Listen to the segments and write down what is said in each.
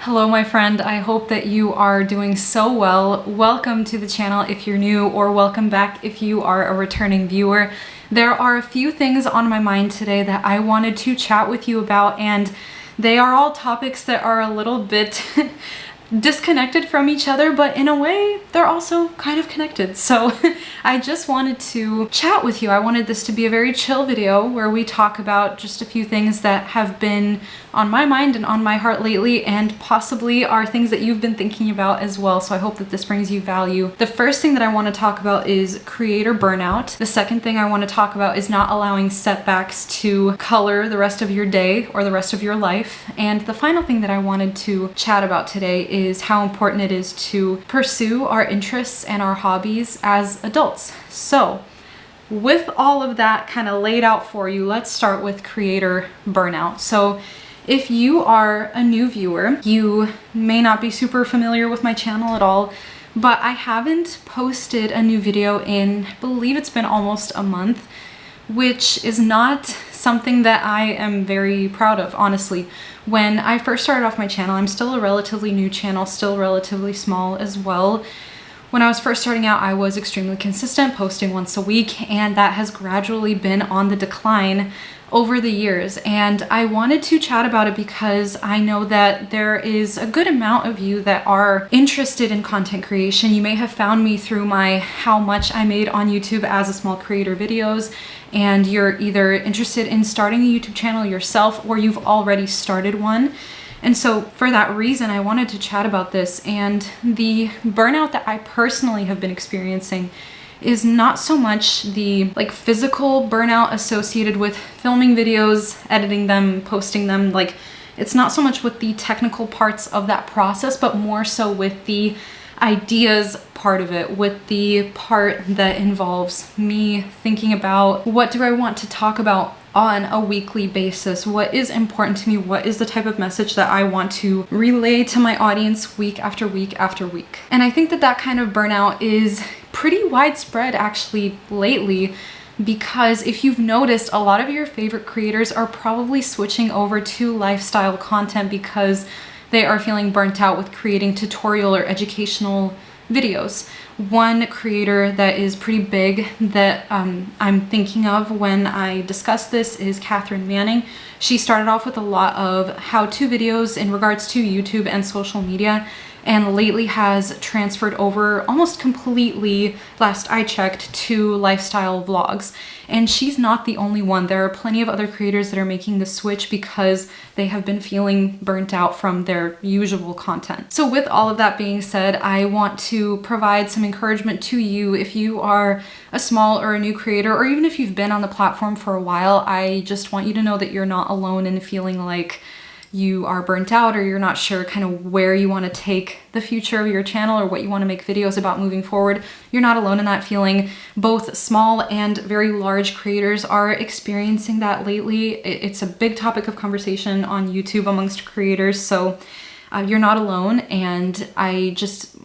Hello, my friend. I hope that you are doing so well. Welcome to the channel if you're new, or welcome back if you are a returning viewer. There are a few things on my mind today that I wanted to chat with you about, and they are all topics that are a little bit disconnected from each other, but in a way they're also kind of connected. So I just wanted to chat with you. I wanted this to be a very chill video where we talk about just a few things that have been on my mind and on my heart lately, and possibly are things that you've been thinking about as well. So I hope that this brings you value. The first thing that I want to talk about is creator burnout. The second thing I want to talk about is not allowing setbacks to color the rest of your day or the rest of your life. And the final thing that I wanted to chat about today is how important it is to pursue our interests and our hobbies as adults. So with all of that kind of laid out for you, let's start with creator burnout. So if you are a new viewer, you may not be super familiar with my channel at all, but I haven't posted a new video in, I believe it's been almost a month, which is not something that I am very proud of, honestly. When I first started off my channel, I'm still a relatively new channel, still relatively small as well. When I was first starting out, I was extremely consistent, posting once a week, and that has gradually been on the decline over the years. And I wanted to chat about it because I know that there is a good amount of you that are interested in content creation. You may have found me through my how much I made on YouTube as a small creator videos, and you're either interested in starting a YouTube channel yourself or you've already started one. And so for that reason, I wanted to chat about this. And the burnout that I personally have been experiencing is not so much the physical burnout associated with filming videos, editing them, posting them. It's not so much with the technical parts of that process, but more so with the ideas part of it, with the part that involves me thinking about what do I want to talk about on a weekly basis, what is important to me, what is the type of message that I want to relay to my audience week after week after week. And I think that that kind of burnout is pretty widespread actually lately, because if you've noticed, a lot of your favorite creators are probably switching over to lifestyle content because they are feeling burnt out with creating tutorial or educational videos. One creator that is pretty big that I'm thinking of when I discuss this is Catherine Manning. She started off with a lot of how-to videos in regards to YouTube and social media, and lately has transferred over almost completely, last I checked, to lifestyle vlogs. And she's not the only one. There are plenty of other creators that are making the switch because they have been feeling burnt out from their usual content. So with all of that being said, I want to provide some encouragement to you if you are a small or a new creator, or even if you've been on the platform for a while. I just want you to know that you're not alone in feeling like you are burnt out, or you're not sure kind of where you want to take the future of your channel or what you want to make videos about moving forward. You're not alone in that feeling. Both small and very large creators are experiencing that lately. It's a big topic of conversation on YouTube amongst creators, so you're not alone. And I just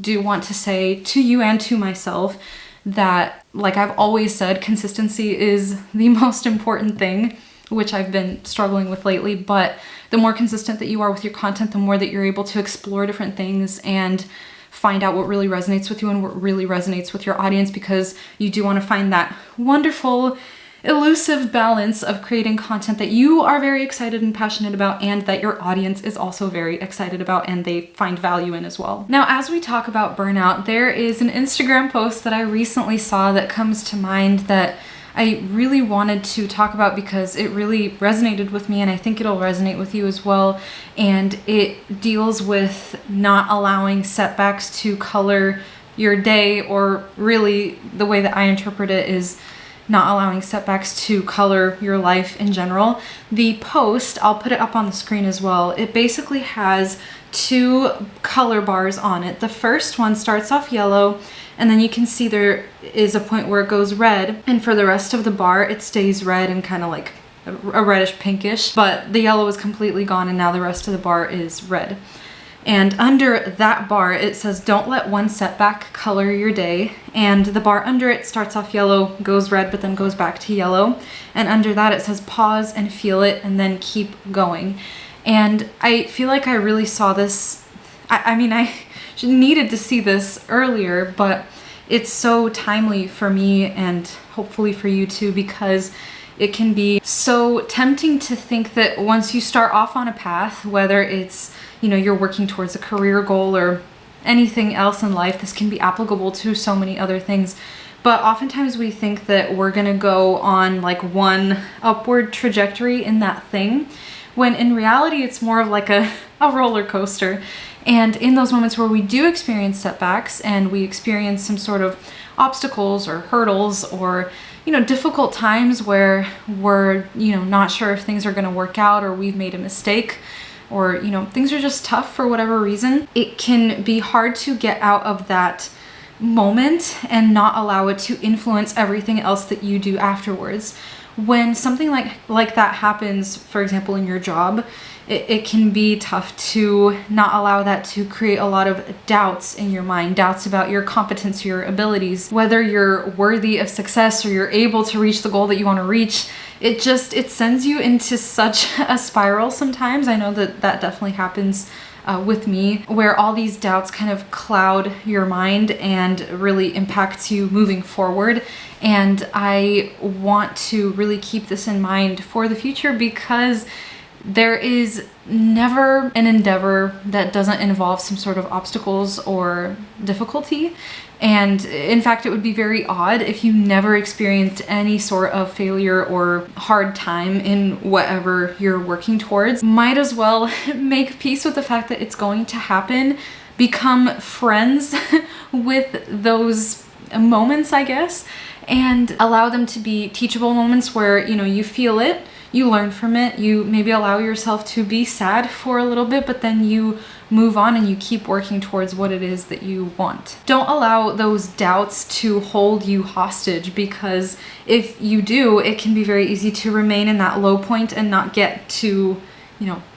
do want to say to you and to myself that, like I've always said, consistency is the most important thing, which I've been struggling with lately. But the more consistent that you are with your content, the more that you're able to explore different things and find out what really resonates with you and what really resonates with your audience, because you do want to find that wonderful, elusive balance of creating content that you are very excited and passionate about, and that your audience is also very excited about and they find value in as well. Now, as we talk about burnout, there is an Instagram post that I recently saw that comes to mind that I really wanted to talk about because it really resonated with me, and I think it'll resonate with you as well. And it deals with not allowing setbacks to color your day, or really the way that I interpret it is not allowing setbacks to color your life in general. The post, I'll put it up on the screen as well. It basically has two color bars on it. The first one starts off yellow, and then you can see there is a point where it goes red, and for the rest of the bar it stays red and kind of like a reddish pinkish, but the yellow is completely gone and now the rest of the bar is red. And under that bar it says, don't let one setback color your day, and the bar under it starts off yellow, goes red, but then goes back to yellow, and under that it says pause and feel it and then keep going. And I feel like I really saw this. I mean, I needed to see this earlier, but it's so timely for me and hopefully for you too, because it can be so tempting to think that once you start off on a path, whether it's, you're working towards a career goal or anything else in life, this can be applicable to so many other things. But oftentimes we think that we're gonna go on like one upward trajectory in that thing, when in reality it's more of like a roller coaster. And in those moments where we do experience setbacks and we experience some sort of obstacles or hurdles or difficult times where we're not sure if things are going to work out, or we've made a mistake, or things are just tough for whatever reason, it can be hard to get out of that moment and not allow it to influence everything else that you do afterwards. When something like that happens, for example, in your job, it can be tough to not allow that to create a lot of doubts in your mind, doubts about your competence, your abilities, whether you're worthy of success or you're able to reach the goal that you want to reach. It sends you into such a spiral sometimes. I know that definitely happens with me, where all these doubts kind of cloud your mind and really impacts you moving forward. And I want to really keep this in mind for the future, because there is never an endeavor that doesn't involve some sort of obstacles or difficulty. And in fact, it would be very odd if you never experienced any sort of failure or hard time in whatever you're working towards. Might as well make peace with the fact that it's going to happen, become friends with those moments, I guess, and allow them to be teachable moments where, you feel it, you learn from it, you maybe allow yourself to be sad for a little bit, but then you move on and you keep working towards what it is that you want. Don't allow those doubts to hold you hostage, because if you do, it can be very easy to remain in that low point and not get to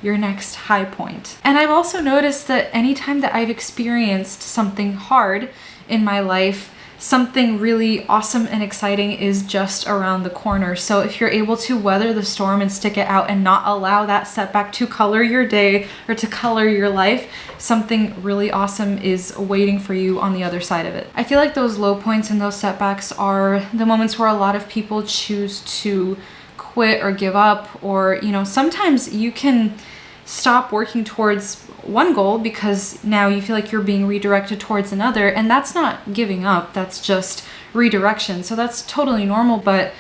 your next high point. And I've also noticed that anytime that I've experienced something hard in my life, something really awesome and exciting is just around the corner. So if you're able to weather the storm and stick it out and not allow that setback to color your day or to color your life, something really awesome is waiting for you on the other side of it. I feel like those low points and those setbacks are the moments where a lot of people choose to quit or give up, or sometimes you can stop working towards one goal because now you feel like you're being redirected towards another, and that's not giving up, that's just redirection. So that's totally normal. But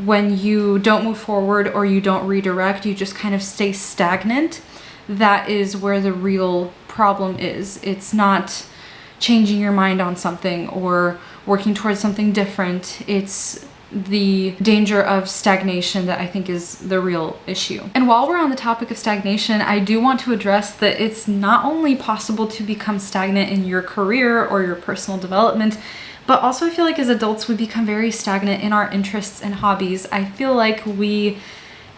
when you don't move forward or you don't redirect, you just kind of stay stagnant. That is where the real problem is. It's not changing your mind on something or working towards something different. It's the danger of stagnation that I think is the real issue. And while we're on the topic of stagnation, I do want to address that it's not only possible to become stagnant in your career or your personal development, but also I feel like as adults we become very stagnant in our interests and hobbies. I feel like we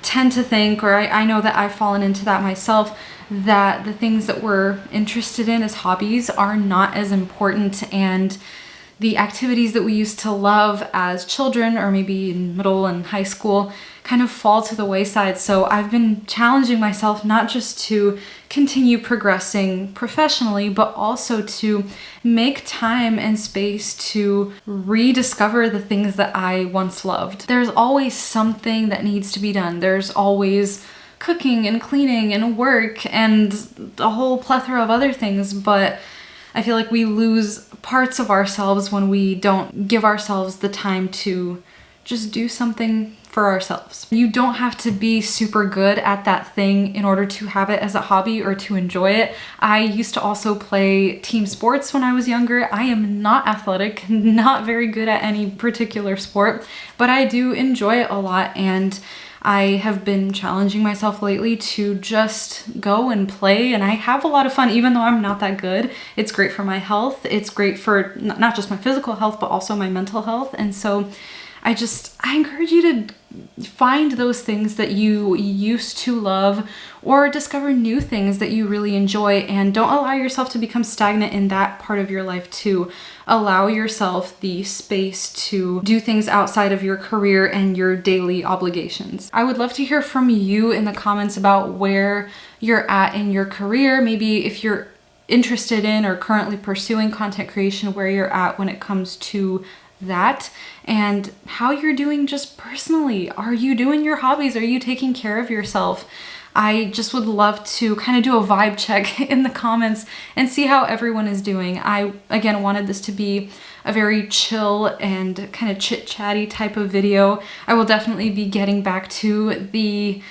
tend to think, or I know that I've fallen into that myself, that the things that we're interested in as hobbies are not as important, and the activities that we used to love as children or maybe in middle and high school kind of fall to the wayside. So I've been challenging myself not just to continue progressing professionally, but also to make time and space to rediscover the things that I once loved. There's always something that needs to be done. There's always cooking and cleaning and work and a whole plethora of other things, but I feel like we lose parts of ourselves when we don't give ourselves the time to just do something for ourselves. You don't have to be super good at that thing in order to have it as a hobby or to enjoy it. I used to also play team sports when I was younger. I am not athletic, not very good at any particular sport, but I do enjoy it a lot, and I have been challenging myself lately to just go and play, and I have a lot of fun even though I'm not that good. It's great for my health. It's great for not just my physical health, but also my mental health. And so I encourage you to find those things that you used to love, or discover new things that you really enjoy, and don't allow yourself to become stagnant in that part of your life too. Allow yourself the space to do things outside of your career and your daily obligations. I would love to hear from you in the comments about where you're at in your career. Maybe if you're interested in or currently pursuing content creation, where you're at when it comes to that, and how you're doing just personally. Are you doing your hobbies? Are you taking care of yourself? I just would love to kind of do a vibe check in the comments and see how everyone is doing. I, again, wanted this to be a very chill and kind of chit-chatty type of video. I will definitely be getting back to the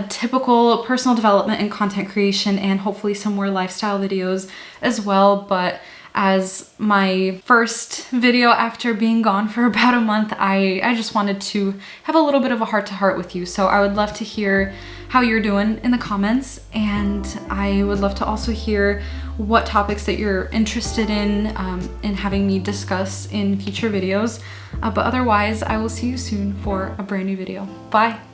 typical personal development and content creation, and hopefully some more lifestyle videos as well. But as my first video after being gone for about a month, I just wanted to have a little bit of a heart-to-heart with you. So I would love to hear how you're doing in the comments, and I would love to also hear what topics that you're interested in having me discuss in future videos. But otherwise, I will see you soon for a brand new video. Bye!